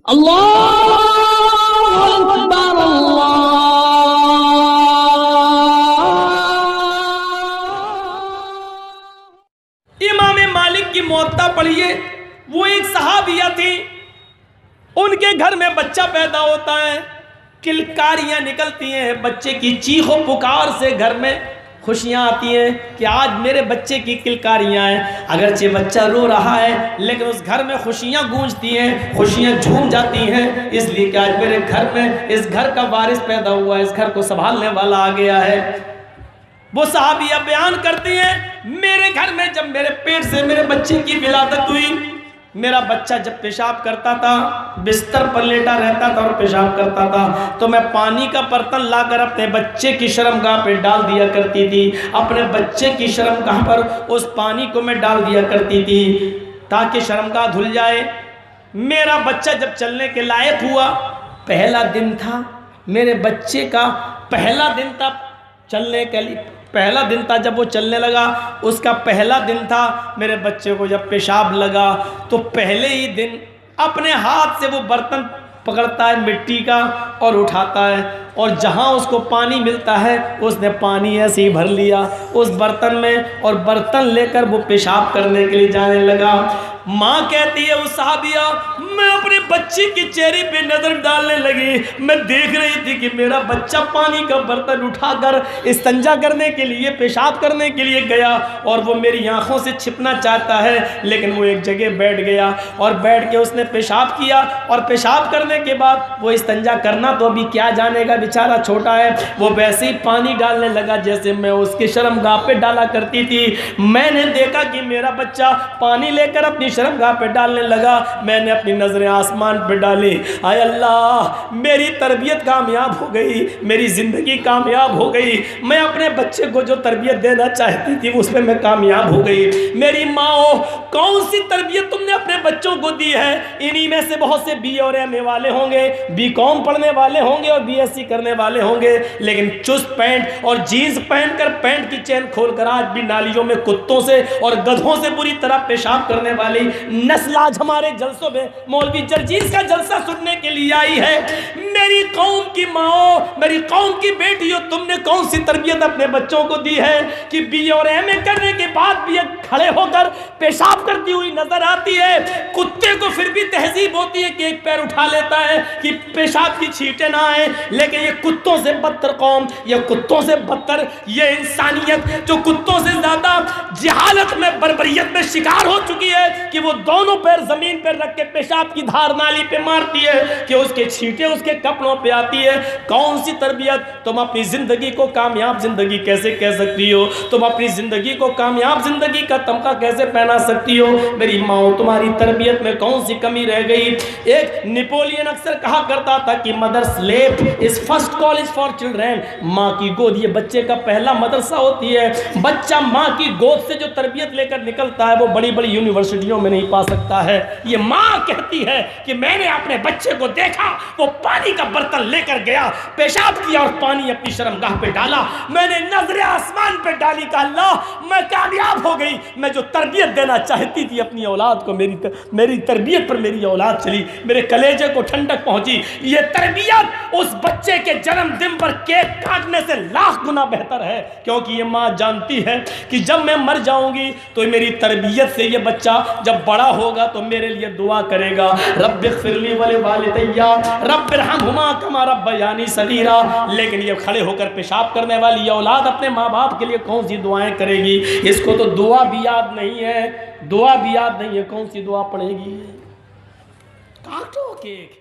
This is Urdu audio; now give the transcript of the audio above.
اللہ اکبر اللہ۔ امام مالک کی موطا پڑھیے، وہ ایک صحابیہ تھی، ان کے گھر میں بچہ پیدا ہوتا ہے، کلکاریاں نکلتی ہیں، بچے کی چیخ و پکار سے گھر میں خوشیاں آتی ہیں کہ آج میرے بچے کی کلکاریاں ہیں۔ اگرچہ بچہ رو رہا ہے لیکن اس گھر میں خوشیاں گونجتی ہیں، خوشیاں جھوم جاتی ہیں، اس لیے کہ آج میرے گھر میں اس گھر کا وارث پیدا ہوا ہے، اس گھر کو سنبھالنے والا آ گیا ہے۔ وہ صحابیہ بیان کرتی ہیں، میرے گھر میں جب میرے پیٹ سے میرے بچے کی ولادت ہوئی، میرا بچہ جب پیشاب کرتا تھا، بستر پر لیٹا رہتا تھا اور پیشاب کرتا تھا، تو میں پانی کا برتن لا کر اپنے بچے کی شرمگاہ پہ ڈال دیا کرتی تھی، اپنے بچے کی شرمگاہ پر اس پانی کو میں ڈال دیا کرتی تھی تاکہ شرمگاہ دھل جائے۔ میرا بچہ جب چلنے کے لائق ہوا، پہلا دن تھا میرے بچے کا، پہلا دن تھا چلنے کے لیے، پہلا دن تھا جب وہ چلنے لگا، اس کا پہلا دن تھا۔ میرے بچے کو جب پیشاب لگا تو پہلے ہی دن اپنے ہاتھ سے وہ برتن پکڑتا ہے مٹی کا اور اٹھاتا ہے، اور جہاں اس کو پانی ملتا ہے اس نے پانی ایسے ہی بھر لیا اس برتن میں، اور برتن لے کر وہ پیشاب کرنے کے لیے جانے لگا۔ ماں کہتی ہے اس صحابیہ، میں اپنے بچے کی چہرے پہ نظر ڈالنے لگی، میں دیکھ رہی تھی کہ میرا بچہ پانی کا برتن اٹھا کر استنجا کرنے کے لیے، پیشاب کرنے کے لیے گیا، اور وہ میری آنکھوں سے چھپنا چاہتا ہے، لیکن وہ ایک جگہ بیٹھ گیا اور بیٹھ کے اس نے پیشاب کیا، اور پیشاب کرنے کے بعد وہ استنجا کرنا تو ابھی کیا جانے گا، بیچارہ چھوٹا ہے، وہ ویسے ہی پانی ڈالنے لگا جیسے میں اس کی شرمگاہ پہ ڈالا کرتی تھی۔ میں نے دیکھا کہ میرا بچہ پانی لے کر اپنی شرمگاہ پہ ڈالنے لگا، میں نے اپنی نظریں آسمان پہ ڈالی، آئے اللہ میری تربیت کامیاب ہو گئی، میری زندگی کامیاب ہو گئی، میں اپنے بچے کو جو تربیت دینا چاہتی تھی اس میں کامیاب ہو گئی۔ میری ماں کون سی تربیت تم نے اپنے بچوں کو دی ہے؟ انہی میں سے بہت سے بی اور ایم اے والے ہوں گے، بی کام پڑھنے والے ہوں گے اور بی ایس سی کرنے والے ہوں گے، لیکن چست پینٹ اور جینز پہن کر پینٹ کی چین کھول کر آج بھی نالیوں میں کتوں سے اور گدھوں سے بری طرح پیشاب کرنے والی نسل آج ہمارے جلسوں میں مولوی جرجیز کا جلسہ سننے کے لیے آئی ہے۔ میری قوم کی ماں، میری قوم کی بیٹیوں، تم نے کون سی تربیت اپنے بچوں کو دی ہے کہ بی اور ایم اے کرنے کے بعد بھی کھڑے ہو کر پیشاب کرتی ہوئی نظر آتی ہے؟ کتے کو پھر بھی تہذیب ہوتی ہے کہ ایک پیر اٹھا لیتا ہے کہ پیشاب کی چھینٹیں نہ آئیں، لیکن یہ کتوں سے بدتر قوم، یہ کتوں سے بدتر یہ انسانیت جو کتوں سے زیادہ جہالت میں بربریت میں شکار ہو چکی ہے کہ وہ دونوں پیر زمین پر رکھ کے پیشاب کی دھار نالی پہ مارتی ہے کہ اس کے چھینٹیں اس کے کپڑوں پہ آتی ہے۔ کون سی تربیت؟ تم اپنی زندگی کو کامیاب زندگی کیسے کہہ سکتی ہو؟ تم اپنی زندگی کو کامیاب زندگی کا تمغہ کیسے پہنا سکتی ہو؟ میری ماں تمہاری تربیت میں کون سی کمی رہ گئی؟ ایک نیپولین اکثر کہا کرتا تھا کہ مدرس لیپ از فرسٹ کالج فار چلڈرن، ماں کی گود یہ بچے کا پہلا مدرسہ ہوتی ہے۔ بچہ ماں کی گود سے جو تربیت لے کر نکلتا ہے وہ بڑی بڑی یونیورسٹیوں میں نہیں پا سکتا ہے۔ یہ ماں کہتی ہے کہ میں نے اپنے بچے کو دیکھا، وہ پانی کا برتن لے کر گیا، پیشاب کیا اور پانی اپنی شرمگاہ پہ ڈالا، میں نے نظریں آسمان پہ ڈالی کہ اللہ میں کامیاب ہو گئی، میں جو تربیت دینا چاہتی تھی اپنی اولاد کو، میری تربیت پر میری اولاد چلی، میرے کلیجے کو ٹھنڈک پہنچی۔ یہ تربیت اس بچے کے جنم دن پر کیک کاٹنے سے لاکھ گنا بہتر ہے، کیونکہ یہ ماں جانتی ہے کہ جب میں مر جاؤں گی تو میری تربیت سے یہ بچہ جب بڑا ہوگا تو میرے لیے دعا کرے گا، رب اغفر لی ولوالدی رب ارحمہما کما ربیانی صغیرا۔ لیکن یہ کھڑے ہو کر پیشاب کرنے والی یہ اولاد اپنے ماں باپ کے لیے کون سی دعائیں کرے گی؟ اس کو تو دعا بھی یاد نہیں ہے، دعا بھی یاد نہیں ہے، کون سی دعا پڑھے گی؟ کاٹو کیک۔